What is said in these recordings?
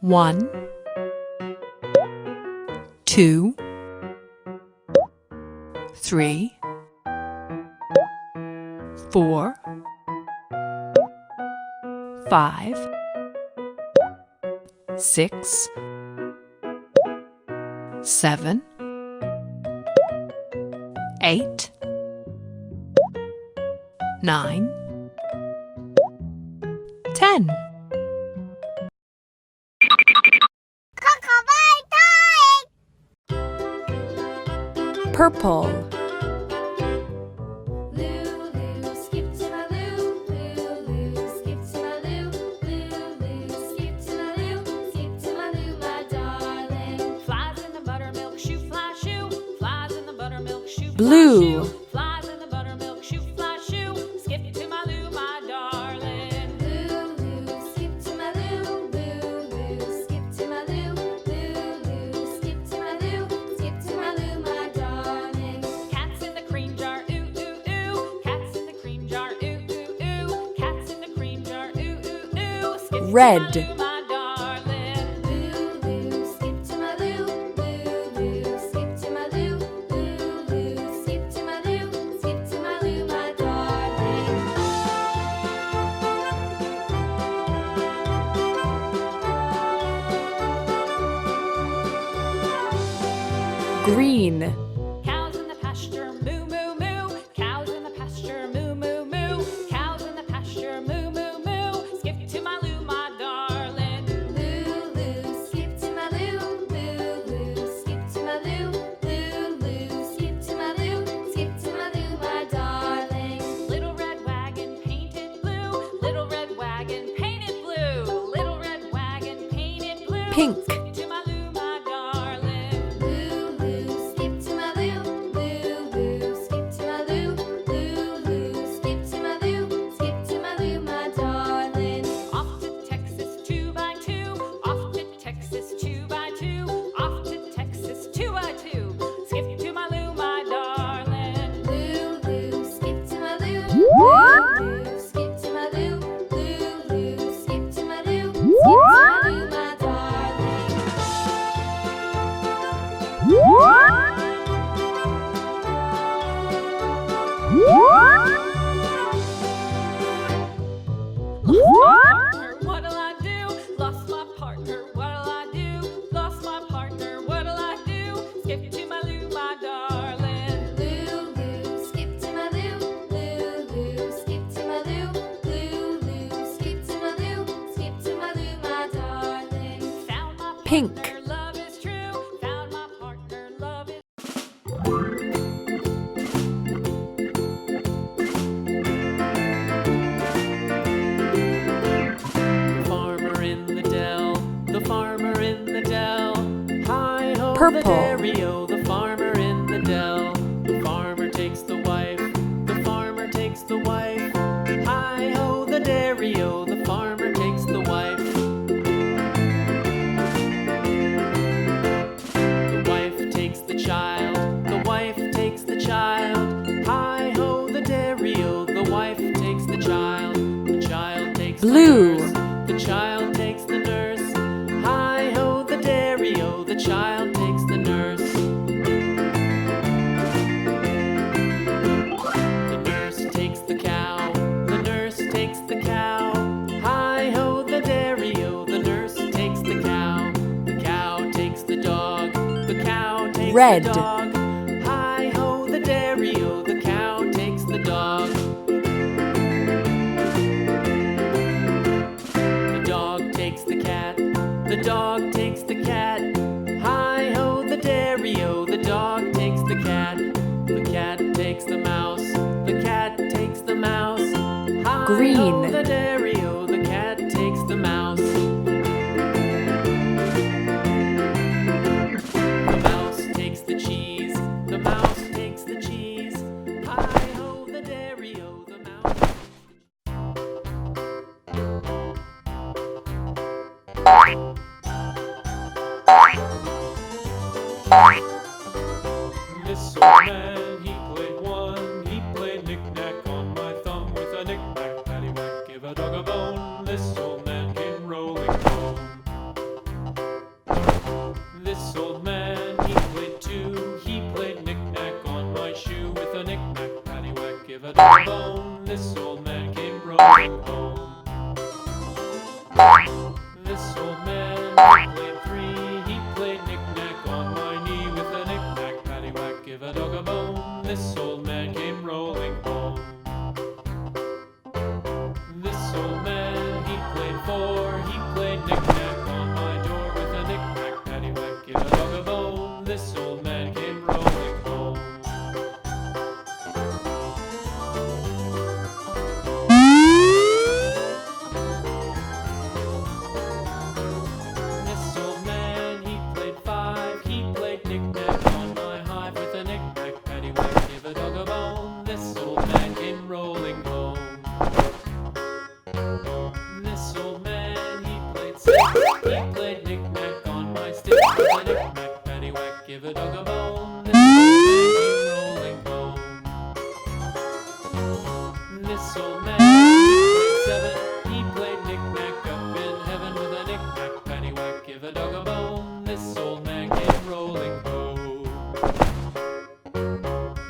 1, 2, 3, 4, 5, 6, 7, 8, 9, 10. Purple. Lulu, skip to my loo. Lulu, skip to my loo. Lulu, skip to my loo. Skip to my loo, my darling. Flies in the buttermilk shoe, fly shoe. Flies in the buttermilk shoe, fly Blue. shoe. Flies in the buttermilk shoe, fly shoe. Skip to my loo, my darling. Lulu, skip to my loo. Lulu, skip to my loo. Lulu, skip to my loo. Skip to my loo, my darling. Cats in the cream jar, ooh ooh ooh. Cats in the cream jar, ooh ooh ooh. Cats in the cream jar, ooh ooh ooh. Skip Red. to my loo, my darling. Lulu, skip to my loo. Lulu, skip to my loo. Lulu, skip to my loo. Skip to my loo, my darling. Green. Cows in the pasture, moo moo moo. Cows in the pasture, moo moo moo. Cows in the pasture, moo moo moo. Skip to my loo, my darling. Lulu, skip to my loo. Lulu, skip to my loo. Lulu, skip to my loo. Skip to my loo, my darling. Little red wagon painted blue. Little red wagon painted blue. Little red wagon painted blue. Pink. Skip to my loo, my darling. Lulu, skip to my loo. Lulu, skip to my loo. Lulu, skip to my loo. Skip to my loo, my darling. Off to Texas 2x2. Off to Texas 2x2. Off to Texas 2x2. Skip to my loo, my darling. Lulu, skip to my loo. Lulu, skip to my loo. Lulu, skip to my loo. Skip to my loo, my darling. What'll I do? Lost my partner, what'll I do? Lost my partner, what'll I do? Skip to my loo, my darling. Lulu, skip to my loo. Lulu, skip to my loo. Lulu, skip to my loo. Skip to my loo, my darling. Found my Pink. partner, love is true. Found my partner, love is Farmer in the dell, the farmer in the dell. Hi-ho, Purple. the dairy-o, the farmer in the dell. The farmer takes the wife, the farmer takes the wife. Hi-ho, the dairy-o, the farmer takes the wife. The wife takes the child, the wife takes the child. Hi-ho, the dairy-o, the wife takes the child. The child takes Blue. the nurse, the child takes the nurse. Hi-ho, the dairy-o, the child takes the nurse. The nurse takes the cow, the nurse takes the cow. Hi-ho, the dairy-o, the nurse takes the cow. The cow takes the dog, the cow takes Red. the dog. Hi-ho, the dairy-o, the cow takes the dog. The dog takes the cat, the dog takes the cat. Hi-ho, the dairy-o, the dog takes the cat. The cat takes the mouse, the cat takes the mouse. Hi-ho, Green. the dairy-o, the cat takes the mouse. The mouse takes the cheese, the mouse takes the cheese. Hi-ho, the dairy-o, the mouse. This old man, he played knick-knack on my thumb with a knick-knack, paddywhack, give a dog give a dog a bone. This old man came rolling home. This old man played three. He played knick-knack on my knee with a knick-knack, paddywhack, give a dog a bone. This old man came rolling home. This old man, he played four. He played knick-knack on my door with a knick-knack, paddywhack, give a dog a bone. This old man came rolling home. This old man, he played five. He played knick-knack on my hive with a knick-knack, paddywhack, give a dog a bone. This old man came rolling home. This old man, he played six. He played knick-knack on my stick with a knick-knack, paddywhack, give a dog a bone. This old man came rolling home. This old man, he played seven. He played knick-knack up in heaven with a knick-knack, paddywhack, give a dog a bone. This old man came rolling home.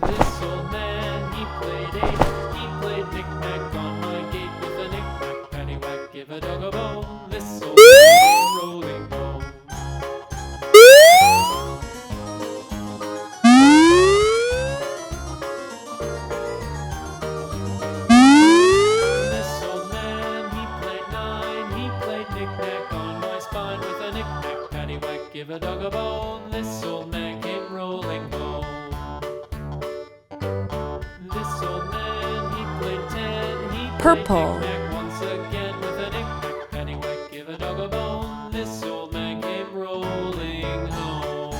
This old man, he played eight. He played knick-knack on my gate with a knick-knack, paddywhack, give a dog a bone. This old man came rolling home. This old man, he played nine. He played knick-knack on my spine with a knick-knack, paddywhack, give a dog a bone. This old man came rolling home. This old man, he played 10. He played Purple. knick-knack once again with a knick-knack, paddywhack, give a dog a bone. This old man came rolling home.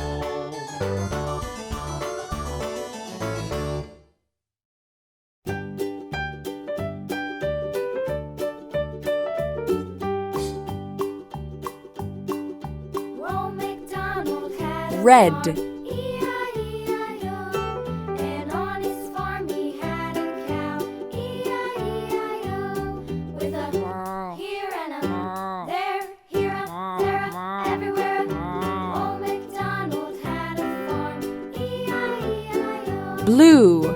Old MacDonald had a Red. farm, E-I-E-I-O. And on his farm he had a cow, E-I-E-I-O. With a here and a there, here a there a everywhere. Old MacDonald had a farm, E-I-E-I-O. Blue.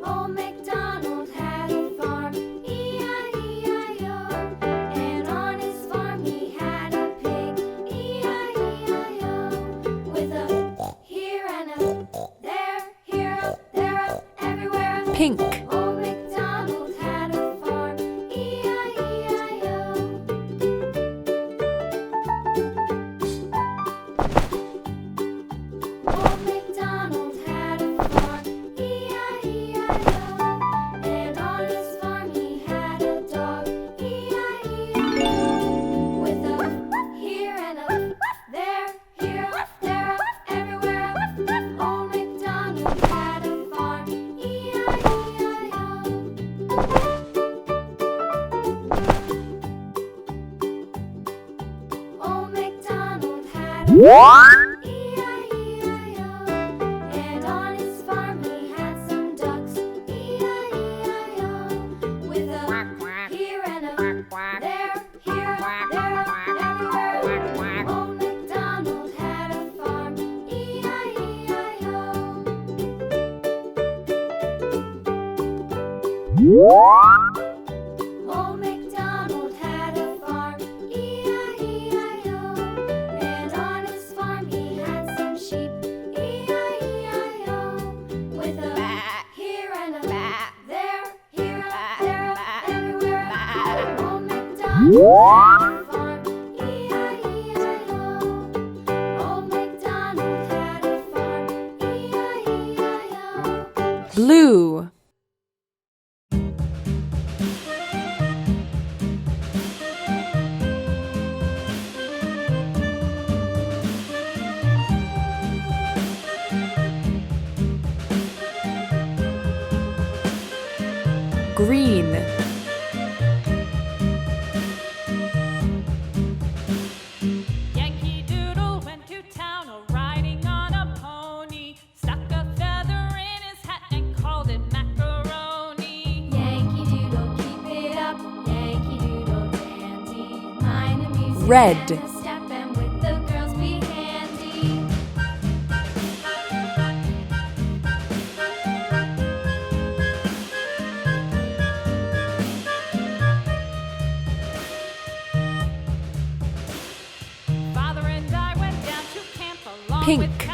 Old MacDonald had a farm, E-I-E-I-O. And on his farm he had a pig, E-I-E-I-O. With a here and a there, here a there a everywhere. Pink. Old MacDonald had a farm, E-I-E-I-O. Old MacDonald had a farm, E-I-E-I-O. And on his farm he had a dog, E-I-E-I-O. With a here and a there, here a there a everywhere. Old MacDonald had a farm, E-I-E-I-O. Old MacDonald had a farm, E-I-E-I-O. And on his farm he had some ducks, E-I-E-I-O. With a here and a there, here a there a everywhere. Old MacDonald had a farm, E-I-E-I-O. Old MacDonald had a farm, E-I-E-I-O. And on his farm he had some sheep, E-I-E-I-O. With a here and a there, here a there a everywhere. Old MacDonald had a farm, E-I-E-I-O. Old MacDonald had a farm, E-I-E-I-O. Blue. Green. Yankee Doodle went to town riding on a pony, stuck a feather in his hat and called it macaroni. Yankee Doodle, keep it up. Yankee Doodle dandy. Mind the music Red. and the step, and with the girls be handy. Pink. with